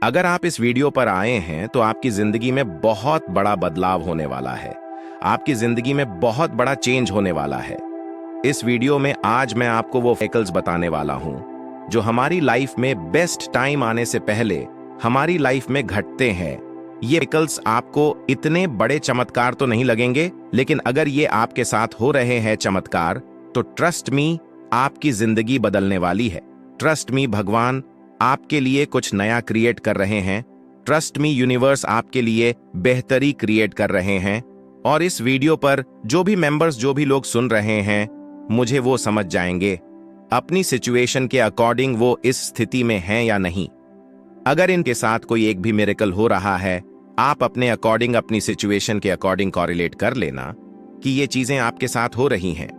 अगर आप इस वीडियो पर आए हैं तो आपकी जिंदगी में बहुत बड़ा बदलाव होने वाला है। आपकी जिंदगी में बहुत बड़ा चेंज होने वाला है। इस वीडियो में आज मैं आपको वो व्हीकल्स बताने वाला हूं जो हमारी लाइफ में बेस्ट टाइम आने से पहले हमारी लाइफ में घटते हैं। ये व्हीकल्स आपको इतने बड़े चमत्कार तो नहीं लगेंगे, लेकिन अगर ये आपके साथ हो रहे हैं चमत्कार, तो ट्रस्ट मी, आपकी जिंदगी बदलने वाली है। ट्रस्ट मी, भगवान आपके लिए कुछ नया क्रिएट कर रहे हैं। ट्रस्ट मी, यूनिवर्स आपके लिए बेहतरी क्रिएट कर रहे हैं। और इस वीडियो पर जो भी मेंबर्स, जो भी लोग सुन रहे हैं, मुझे वो समझ जाएंगे अपनी सिचुएशन के अकॉर्डिंग वो इस स्थिति में हैं या नहीं। अगर इनके साथ कोई एक भी मिरेकल हो रहा है, आप अपने अकॉर्डिंग, अपनी सिचुएशन के अकॉर्डिंग कॉरिलेट कर लेना कि ये चीजें आपके साथ हो रही हैं,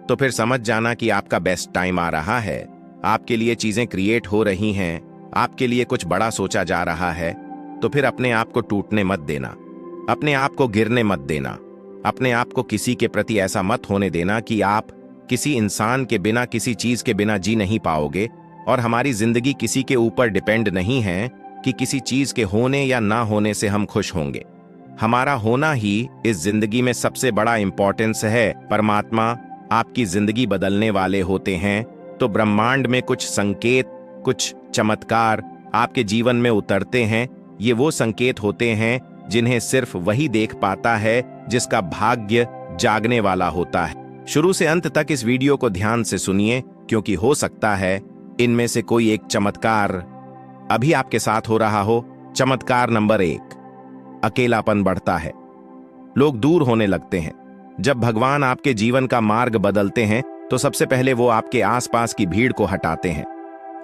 तो फिर समझ जाना कि आपका बेस्ट टाइम आ रहा है। आपके लिए चीजें क्रिएट हो रही हैं, आपके लिए कुछ बड़ा सोचा जा रहा है। तो फिर अपने आप को टूटने मत देना, अपने आप को गिरने मत देना, अपने आप को किसी के प्रति ऐसा मत होने देना कि आप किसी इंसान के बिना, किसी चीज के बिना जी नहीं पाओगे। और हमारी जिंदगी किसी के ऊपर डिपेंड नहीं है कि किसी चीज के होने या ना होने से हम खुश होंगे। हमारा होना ही इस जिंदगी में सबसे बड़ा इंपॉर्टेंस है। परमात्मा आपकी जिंदगी बदलने वाले होते हैं, तो ब्रह्मांड में कुछ संकेत, कुछ चमत्कार आपके जीवन में उतरते हैं। ये वो संकेत होते हैं जिन्हें सिर्फ वही देख पाता है जिसका भाग्य जागने वाला होता है। शुरू से अंत तक इस वीडियो को ध्यान से सुनिए, क्योंकि हो सकता है इनमें से कोई एक चमत्कार अभी आपके साथ हो रहा हो। चमत्कार नंबर 1, अकेलापन बढ़ता है। लोग दूर होने लगते हैं। जब भगवान आपके जीवन का मार्ग बदलते हैं, तो सबसे पहले वो आपके आसपास की भीड़ को हटाते हैं।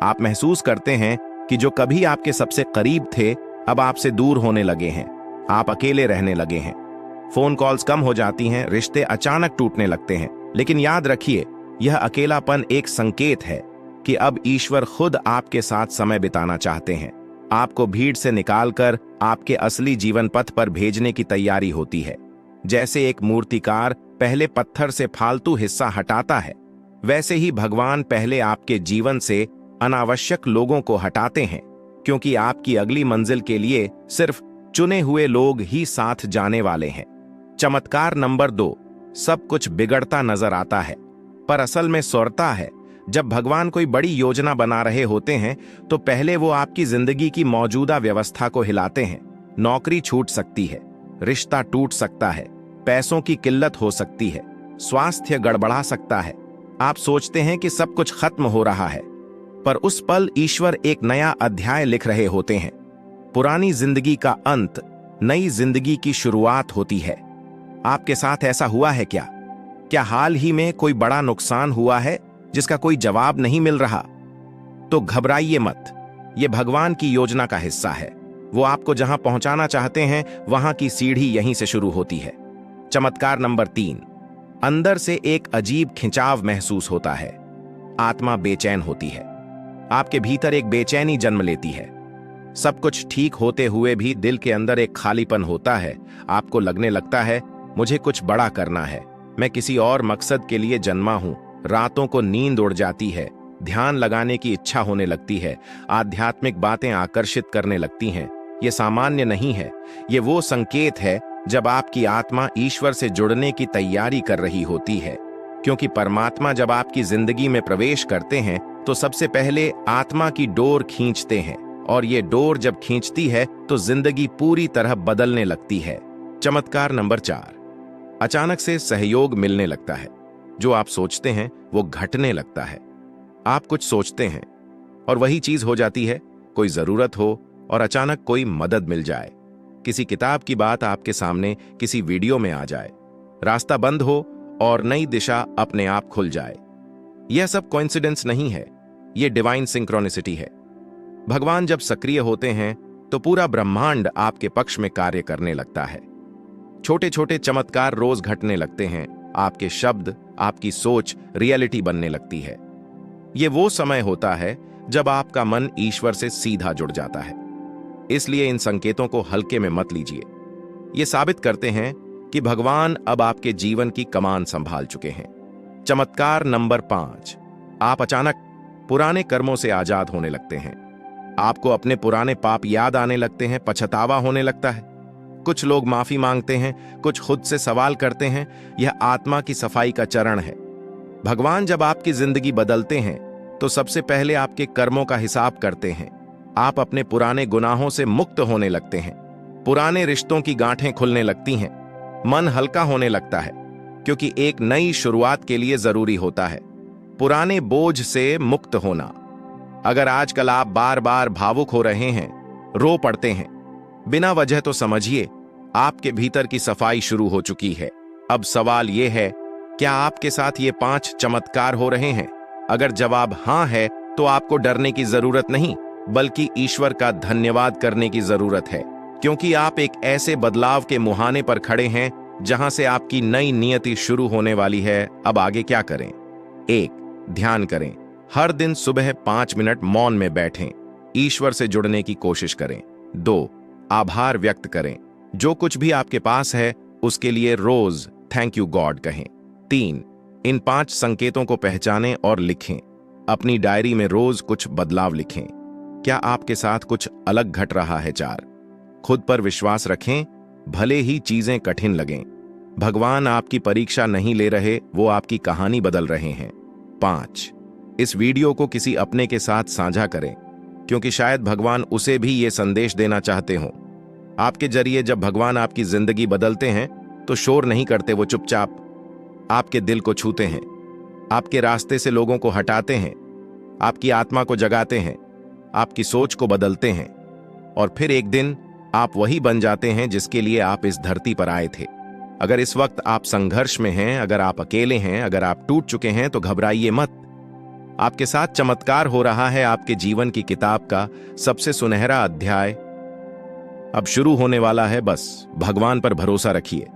आप महसूस करते हैं कि जो कभी आपके सबसे करीब थे, अब आपसे दूर होने लगे हैं। आप अकेले रहने लगे हैं। फोन कॉल्स कम हो जाती हैं, रिश्ते अचानक टूटने लगते हैं। लेकिन याद रखिए, यह अकेलापन एक संकेत है कि अब ईश्वर खुद आपके साथ समय बिताना चाहते हैं। आपको भीड़ से निकालकर आपके असली जीवन पथ पर भेजने की तैयारी होती है। जैसे एक मूर्तिकार पहले पत्थर से फालतू हिस्सा हटाता है, वैसे ही भगवान पहले आपके जीवन से अनावश्यक लोगों को हटाते हैं, क्योंकि आपकी अगली मंजिल के लिए सिर्फ चुने हुए लोग ही साथ जाने वाले हैं। चमत्कार नंबर 2, सब कुछ बिगड़ता नजर आता है, पर असल में सौरता है। जब भगवान कोई बड़ी योजना बना रहे होते हैं, तो पहले वो आपकी जिंदगी की मौजूदा व्यवस्था को हिलाते हैं। नौकरी छूट सकती है, रिश्ता टूट सकता है, पैसों की किल्लत हो सकती है, स्वास्थ्य गड़बड़ा सकता है। आप सोचते हैं कि सब कुछ खत्म हो रहा है, पर उस पल ईश्वर एक नया अध्याय लिख रहे होते हैं। पुरानी जिंदगी का अंत, नई जिंदगी की शुरुआत होती है। आपके साथ ऐसा हुआ है क्या? क्या हाल ही में कोई बड़ा नुकसान हुआ है जिसका कोई जवाब नहीं मिल रहा? तो घबराइए मत, यह भगवान की योजना का हिस्सा है। वो आपको जहां पहुंचाना चाहते हैं, वहां की सीढ़ी यहीं से शुरू होती है। चमत्कार नंबर 3, अंदर से एक अजीब खिंचाव महसूस होता है। आत्मा बेचैन होती है। आपके भीतर एक बेचैनी जन्म लेती है। सब कुछ ठीक होते हुए भी दिल के अंदर एक खालीपन होता है। आपको लगने लगता है, मुझे कुछ बड़ा करना है, मैं किसी और मकसद के लिए जन्मा हूं। रातों को नींद उड़ जाती है, ध्यान लगाने की इच्छा होने लगती है, आध्यात्मिक बातें आकर्षित करने लगती हैं। ये सामान्य नहीं है, ये वो संकेत है जब आपकी आत्मा ईश्वर से जुड़ने की तैयारी कर रही होती है। क्योंकि परमात्मा जब आपकी जिंदगी में प्रवेश करते हैं, तो सबसे पहले आत्मा की डोर खींचते हैं, और ये डोर जब खींचती है तो जिंदगी पूरी तरह बदलने लगती है। चमत्कार नंबर 4, अचानक से सहयोग मिलने लगता है। जो आप सोचते हैं वो घटने लगता है। आप कुछ सोचते हैं और वही चीज हो जाती है। कोई जरूरत हो और अचानक कोई मदद मिल जाए, किसी किताब की बात आपके सामने किसी वीडियो में आ जाए, रास्ता बंद हो और नई दिशा अपने आप खुल जाए। यह सब कोइंसिडेंस नहीं है, यह डिवाइन सिंक्रोनिसिटी है। भगवान जब सक्रिय होते हैं, तो पूरा ब्रह्मांड आपके पक्ष में कार्य करने लगता है। छोटे छोटे चमत्कार रोज घटने लगते हैं। आपके शब्द, आपकी सोच रियलिटी बनने लगती है। यह वो समय होता है जब आपका मन ईश्वर से सीधा जुड़ जाता है। इसलिए इन संकेतों को हल्के में मत लीजिए। ये साबित करते हैं कि भगवान अब आपके जीवन की कमान संभाल चुके हैं। चमत्कार नंबर 5, आप अचानक पुराने कर्मों से आजाद होने लगते हैं। आपको अपने पुराने पाप याद आने लगते हैं, पछतावा होने लगता है। कुछ लोग माफी मांगते हैं, कुछ खुद से सवाल करते हैं। यह आत्मा की सफाई का चरण है। भगवान जब आपकी जिंदगी बदलते हैं तो सबसे पहले आपके कर्मों का हिसाब करते हैं। आप अपने पुराने गुनाहों से मुक्त होने लगते हैं। पुराने रिश्तों की गांठें खुलने लगती हैं। मन हल्का होने लगता है, क्योंकि एक नई शुरुआत के लिए जरूरी होता है पुराने बोझ से मुक्त होना। अगर आजकल आप बार बार भावुक हो रहे हैं, रो पड़ते हैं बिना वजह, तो समझिए आपके भीतर की सफाई शुरू हो चुकी है। अब सवाल यह है, क्या आपके साथ ये 5 चमत्कार हो रहे हैं? अगर जवाब हां है, तो आपको डरने की जरूरत नहीं, बल्कि ईश्वर का धन्यवाद करने की जरूरत है, क्योंकि आप एक ऐसे बदलाव के मुहाने पर खड़े हैं जहां से आपकी नई नियति शुरू होने वाली है। अब आगे क्या करें? 1. ध्यान करें। हर दिन सुबह 5 मिनट मौन में बैठें, ईश्वर से जुड़ने की कोशिश करें। 2. आभार व्यक्त करें। जो कुछ भी आपके पास है उसके लिए रोज थैंक यू गॉड कहें। 3. इन 5 संकेतों को पहचानें और लिखें। अपनी डायरी में रोज कुछ बदलाव लिखें। क्या आपके साथ कुछ अलग घट रहा है? 4. खुद पर विश्वास रखें, भले ही चीजें कठिन लगें। भगवान आपकी परीक्षा नहीं ले रहे, वो आपकी कहानी बदल रहे हैं। 5. इस वीडियो को किसी अपने के साथ साझा करें, क्योंकि शायद भगवान उसे भी ये संदेश देना चाहते हों। आपके जरिए जब भगवान आपकी जिंदगी बदलते हैं तो शोर नहीं करते, वो चुपचाप आपके दिल को छूते हैं, आपके रास्ते से लोगों को हटाते हैं, आपकी आत्मा को जगाते हैं, आपकी सोच को बदलते हैं, और फिर एक दिन आप वही बन जाते हैं जिसके लिए आप इस धरती पर आए थे। अगर इस वक्त आप संघर्ष में हैं, अगर आप अकेले हैं, अगर आप टूट चुके हैं, तो घबराइए मत। आपके साथ चमत्कार हो रहा है। आपके जीवन की किताब का सबसे सुनहरा अध्याय अब शुरू होने वाला है। बस भगवान पर भरोसा रखिए।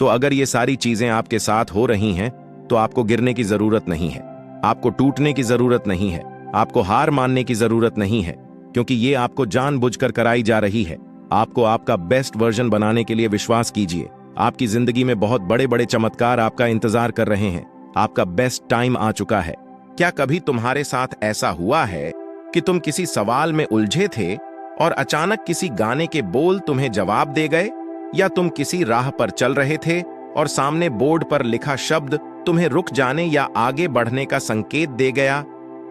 तो अगर ये सारी चीजें आपके साथ हो रही हैं, तो आपको गिरने की जरूरत नहीं है, आपको टूटने की जरूरत नहीं है, आपको हार मानने की जरूरत नहीं है, क्योंकि ये आपको जानबूझकर कराई जा रही है। आपको आपका बेस्ट वर्जन बनाने के लिए विश्वास कीजिए। आपकी जिंदगी में बहुत बड़े बड़े चमत्कार आपका इंतजार कर रहे हैं। आपका बेस्ट टाइम आ चुका है। क्या कभी तुम्हारे साथ ऐसा हुआ है कि तुम किसी सवाल में उलझे थे और अचानक किसी गाने के बोल तुम्हें जवाब दे गए, या तुम किसी राह पर चल रहे थे और सामने बोर्ड पर लिखा शब्द तुम्हें रुक जाने या आगे बढ़ने का संकेत दे गया,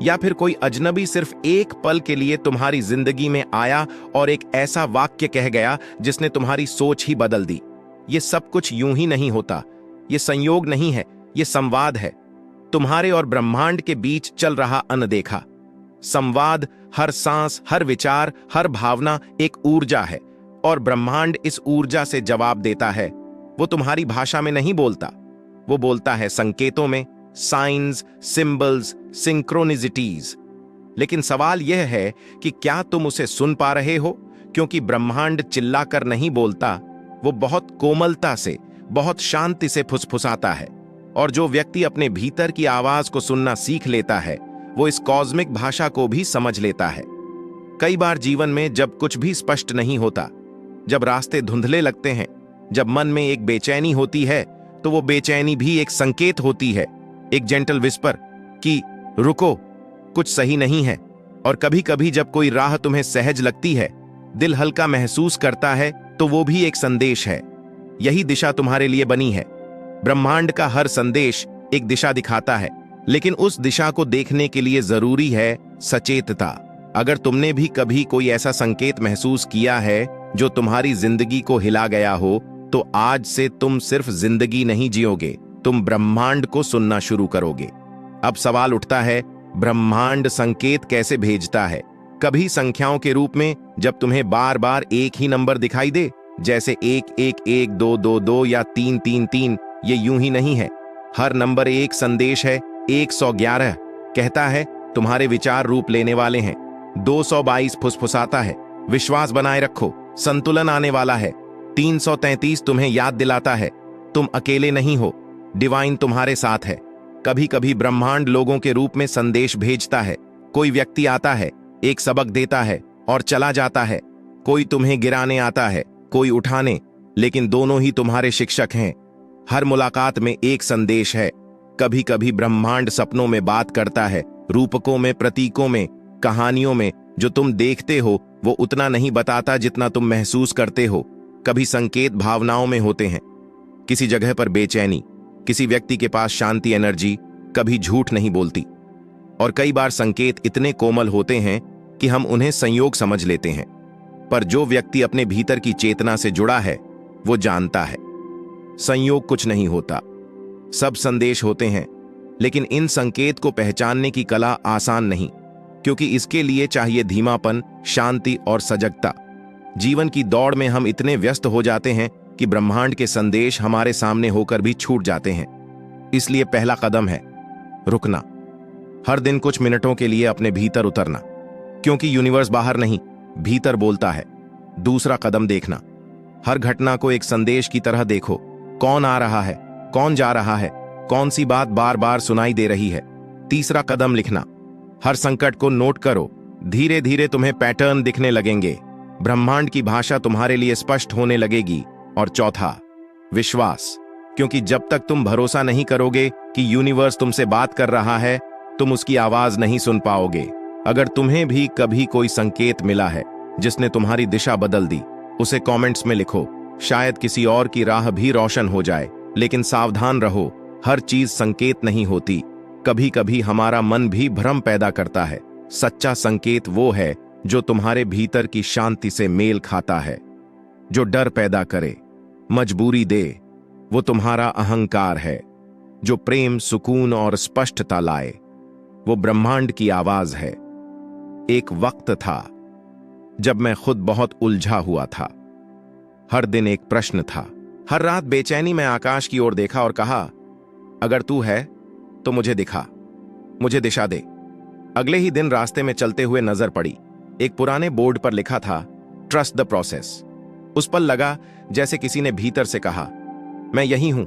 या फिर कोई अजनबी सिर्फ एक पल के लिए तुम्हारी जिंदगी में आया और एक ऐसा वाक्य कह गया जिसने तुम्हारी सोच ही बदल दी? ये सब कुछ यूं ही नहीं होता। ये संयोग नहीं है, ये संवाद है। तुम्हारे और ब्रह्मांड के बीच चल रहा अनदेखा संवाद। हर सांस, हर विचार, हर भावना एक ऊर्जा है, और ब्रह्मांड इस ऊर्जा से जवाब देता है। वो तुम्हारी भाषा में नहीं बोलता, वो बोलता है संकेतों में, साइंस, सिंबल्स, सिंक्रोनिसिटीज। लेकिन सवाल यह है कि क्या तुम उसे सुन पा रहे हो? क्योंकि ब्रह्मांड चिल्लाकर नहीं बोलता, वो बहुत कोमलता से, बहुत शांति से फुसफुसाता है। और जो व्यक्ति अपने भीतर की आवाज को सुनना सीख लेता है, वो इस कॉस्मिक भाषा को भी समझ लेता है। कई बार जीवन में जब कुछ भी स्पष्ट नहीं होता, जब रास्ते धुंधले लगते हैं, जब मन में एक बेचैनी होती है, तो वो बेचैनी भी एक संकेत होती है, एक जेंटल विस्पर कि रुको, कुछ सही नहीं है। और कभी कभी जब कोई राह तुम्हें सहज लगती है, दिल हल्का महसूस करता है, तो वो भी एक संदेश है। यही दिशा तुम्हारे लिए बनी है। ब्रह्मांड का हर संदेश एक दिशा दिखाता है, लेकिन उस दिशा को देखने के लिए जरूरी है सचेतता। अगर तुमने भी कभी कोई ऐसा संकेत महसूस किया है जो तुम्हारी जिंदगी को हिला गया हो, तो आज से तुम सिर्फ जिंदगी नहीं जियोगे, तुम ब्रह्मांड को सुनना शुरू करोगे। अब सवाल उठता है, ब्रह्मांड संकेत कैसे भेजता है? कभी संख्याओं के रूप में, जब तुम्हें बार बार एक ही नंबर दिखाई दे, जैसे 111 222 या 333। ये यूं ही नहीं है। हर नंबर एक संदेश है। 111 कहता है तुम्हारे विचार रूप लेने वाले हैं। 222 फुसफुसाता है विश्वास बनाए रखो, संतुलन आने वाला है। 333 तुम्हें याद दिलाता है तुम अकेले नहीं हो, डिवाइन तुम्हारे साथ है। कभी कभी ब्रह्मांड लोगों के रूप में संदेश भेजता है। कोई व्यक्ति आता है, एक सबक देता है और चला जाता है। कोई तुम्हें गिराने आता है, कोई उठाने, लेकिन दोनों ही तुम्हारे शिक्षक हैं। हर मुलाकात में एक संदेश है। कभी कभी ब्रह्मांड सपनों में बात करता है, रूपकों में, प्रतीकों में, कहानियों में, जो तुम देखते हो वो उतना नहीं बताता जितना तुम महसूस करते हो। कभी संकेत भावनाओं में होते हैं, किसी जगह पर बेचैनी, किसी व्यक्ति के पास शांति एनर्जी कभी झूठ नहीं बोलती। और कई बार संकेत इतने कोमल होते हैं कि हम उन्हें संयोग समझ लेते हैं, पर जो व्यक्ति अपने भीतर की चेतना से जुड़ा है वो जानता है संयोग कुछ नहीं होता, सब संदेश होते हैं। लेकिन इन संकेत को पहचानने की कला आसान नहीं, क्योंकि इसके लिए चाहिए धीमापन, शांति और सजगता। जीवन की दौड़ में हम इतने व्यस्त हो जाते हैं कि ब्रह्मांड के संदेश हमारे सामने होकर भी छूट जाते हैं। इसलिए पहला कदम है रुकना। हर दिन कुछ मिनटों के लिए अपने भीतर उतरना, क्योंकि यूनिवर्स बाहर नहीं, भीतर बोलता है। दूसरा कदम देखना। हर घटना को एक संदेश की तरह देखो। कौन आ रहा है, कौन जा रहा है, कौन सी बात बार बार सुनाई दे रही है। तीसरा कदम लिखना। हर संकट को नोट करो। धीरे धीरे तुम्हें पैटर्न दिखने लगेंगे, ब्रह्मांड की भाषा तुम्हारे लिए स्पष्ट होने लगेगी। और चौथा, विश्वास। क्योंकि जब तक तुम भरोसा नहीं करोगे कि यूनिवर्स तुमसे बात कर रहा है, तुम उसकी आवाज नहीं सुन पाओगे। अगर तुम्हें भी कभी कोई संकेत मिला है जिसने तुम्हारी दिशा बदल दी, उसे कमेंट्स में लिखो। शायद किसी और की राह भी रोशन हो जाए। लेकिन सावधान रहो, हर चीज संकेत नहीं होती। कभी कभी हमारा मन भी भ्रम पैदा करता है। सच्चा संकेत वो है जो तुम्हारे भीतर की शांति से मेल खाता है। जो डर पैदा करे, मजबूरी दे, वो तुम्हारा अहंकार है। जो प्रेम, सुकून और स्पष्टता लाए, वो ब्रह्मांड की आवाज है। एक वक्त था जब मैं खुद बहुत उलझा हुआ था। हर दिन एक प्रश्न था। हर रात बेचैनी में आकाश की ओर देखा और कहा, अगर तू है तो मुझे दिखा, मुझे दिशा दे। अगले ही दिन रास्ते में चलते हुए नजर पड़ी। एक पुराने बोर्ड पर लिखा था, ट्रस्ट द प्रोसेस। उस पर लगा जैसे किसी ने भीतर से कहा, मैं यही हूं,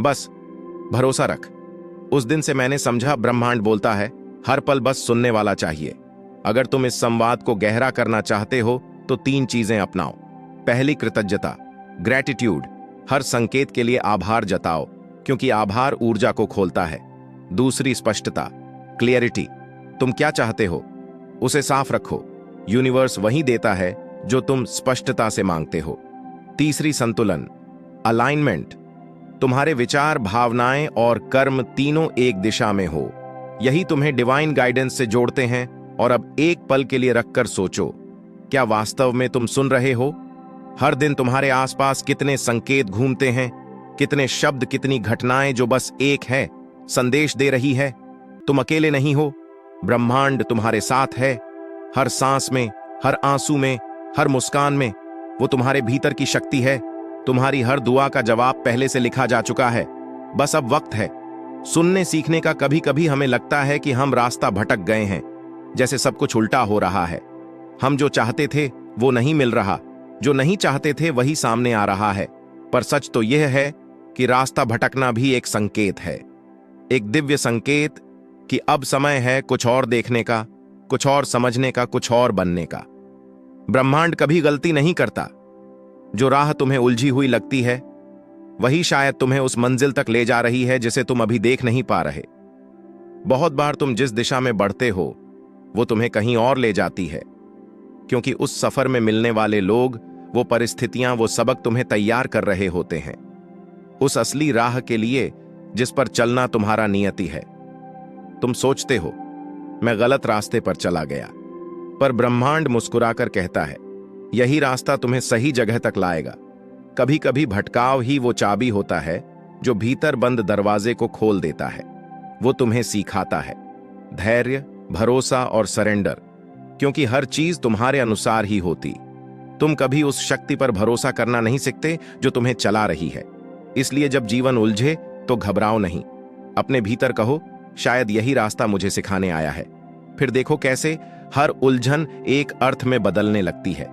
बस भरोसा रख। उस दिन से मैंने समझा, ब्रह्मांड बोलता है, हर पल बस सुनने वाला चाहिए। अगर तुम इस संवाद को गहरा करना चाहते हो तो 3 चीजें अपनाओ। पहली, कृतज्ञता, ग्रेटिट्यूड। हर संकेत के लिए आभार जताओ, क्योंकि आभार ऊर्जा को खोलता है। दूसरी, स्पष्टता, क्लियरिटी। तुम क्या चाहते हो उसे साफ रखो। यूनिवर्स वही देता है जो तुम स्पष्टता से मांगते हो। तीसरी, संतुलन, अलाइनमेंट। तुम्हारे विचार, भावनाएं और कर्म तीनों एक दिशा में हो। यही तुम्हें डिवाइन गाइडेंस से जोड़ते हैं। और अब एक पल के लिए रखकर सोचो, क्या वास्तव में तुम सुन रहे हो? हर दिन तुम्हारे आसपास कितने संकेत घूमते हैं, कितने शब्द, कितनी घटनाएं जो बस एक है संदेश दे रही है। तुम अकेले नहीं हो, ब्रह्मांड तुम्हारे साथ है। हर सांस में, हर आंसू में, हर मुस्कान में वो तुम्हारे भीतर की शक्ति है। तुम्हारी हर दुआ का जवाब पहले से लिखा जा चुका है। बस अब वक्त है सुनने सीखने का। कभी कभी हमें लगता है कि हम रास्ता भटक गए हैं, जैसे सब कुछ उल्टा हो रहा है। हम जो चाहते थे वो नहीं मिल रहा, जो नहीं चाहते थे वही सामने आ रहा है। पर सच तो यह है कि रास्ता भटकना भी एक संकेत है, एक दिव्य संकेत कि अब समय है कुछ और देखने का, कुछ और समझने का, कुछ और बनने का। ब्रह्मांड कभी गलती नहीं करता। जो राह तुम्हें उलझी हुई लगती है वही शायद तुम्हें उस मंजिल तक ले जा रही है जिसे तुम अभी देख नहीं पा रहे। बहुत बार तुम जिस दिशा में बढ़ते हो वो तुम्हें कहीं और ले जाती है, क्योंकि उस सफर में मिलने वाले लोग, वो परिस्थितियां, वो सबक तुम्हें तैयार कर रहे होते हैं उस असली राह के लिए जिस पर चलना तुम्हारा नियति है। तुम सोचते हो मैं गलत रास्ते पर चला गया, पर ब्रह्मांड मुस्कुराकर कहता है, यही रास्ता तुम्हें सही जगह तक लाएगा। कभी कभी भटकाव ही वो चाबी होता है जो भीतर बंद दरवाजे को खोल देता है। वो तुम्हें सिखाता है धैर्य, भरोसा और सरेंडर, क्योंकि हर चीज तुम्हारे अनुसार ही होती। तुम कभी उस शक्ति पर भरोसा करना नहीं सीखते जो तुम्हें चला रही है। इसलिए जब जीवन उलझे तो घबराओ नहीं, अपने भीतर कहो, शायद यही रास्ता मुझे सिखाने आया है। फिर देखो कैसे हर उलझन एक अर्थ में बदलने लगती है।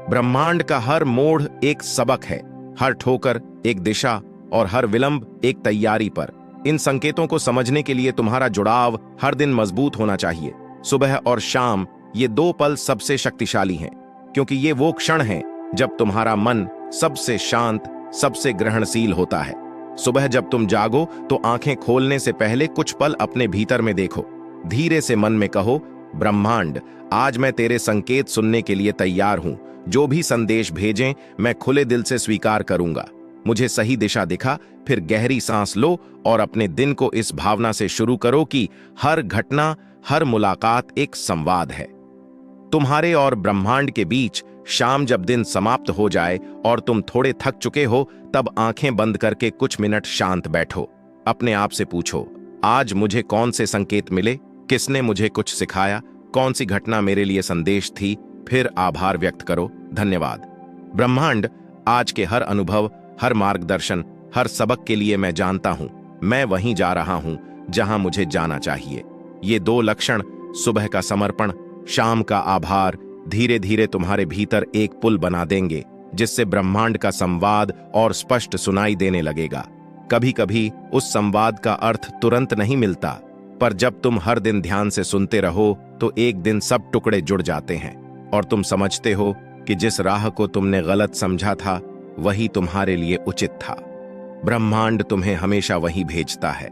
ब्रह्मांड का हर मोड़ एक सबक है, हर ठोकर एक दिशा और हर विलंब एक तैयारी पर। इन संकेतों को समझने के लिए तुम्हारा जुड़ाव हर दिन मजबूत होना चाहिए। सुबह और शाम, ये 2 पल सबसे शक्तिशाली हैं, क्योंकि ये वो क्षण हैं जब तुम्हारा मन सबसे शांत, सबसे ग्रहणशील होता है। सुबह जब तुम जागो तो आंखें खोलने से पहले कुछ पल अपने भीतर में देखो। धीरे से मन में कहो, ब्रह्मांड, आज मैं तेरे संकेत सुनने के लिए तैयार हूं। जो भी संदेश भेजें मैं खुले दिल से स्वीकार करूंगा। मुझे सही दिशा दिखा। फिर गहरी सांस लो और अपने दिन को इस भावना से शुरू करो कि हर घटना, हर मुलाकात एक संवाद है। तुम्हारे और ब्रह्मांड के बीच शाम जब दिन समाप्त हो जाए और तुम थोड़े थक चुके हो, तब आंखें बंद करके कुछ मिनट शांत बैठो। अपने आप से पूछो, आज मुझे कौन से संकेत मिले, किसने मुझे कुछ सिखाया, कौन सी घटना मेरे लिए संदेश थी। फिर आभार व्यक्त करो, धन्यवाद ब्रह्मांड, आज के हर अनुभव, हर मार्गदर्शन, हर सबक के लिए मैं जानता हूं मैं वहीं जा रहा हूं जहां मुझे जाना चाहिए। ये दो लक्षण, सुबह का समर्पण, शाम का आभार, धीरे धीरे तुम्हारे भीतर एक पुल बना देंगे जिससे ब्रह्मांड का संवाद और स्पष्ट सुनाई देने लगेगा। कभी कभी उस संवाद का अर्थ तुरंत नहीं मिलता, पर जब तुम हर दिन ध्यान से सुनते रहो तो एक दिन सब टुकड़े जुड़ जाते हैं और तुम समझते हो कि जिस राह को तुमने गलत समझा था वही तुम्हारे लिए उचित था। ब्रह्मांड तुम्हें हमेशा वहीं भेजता है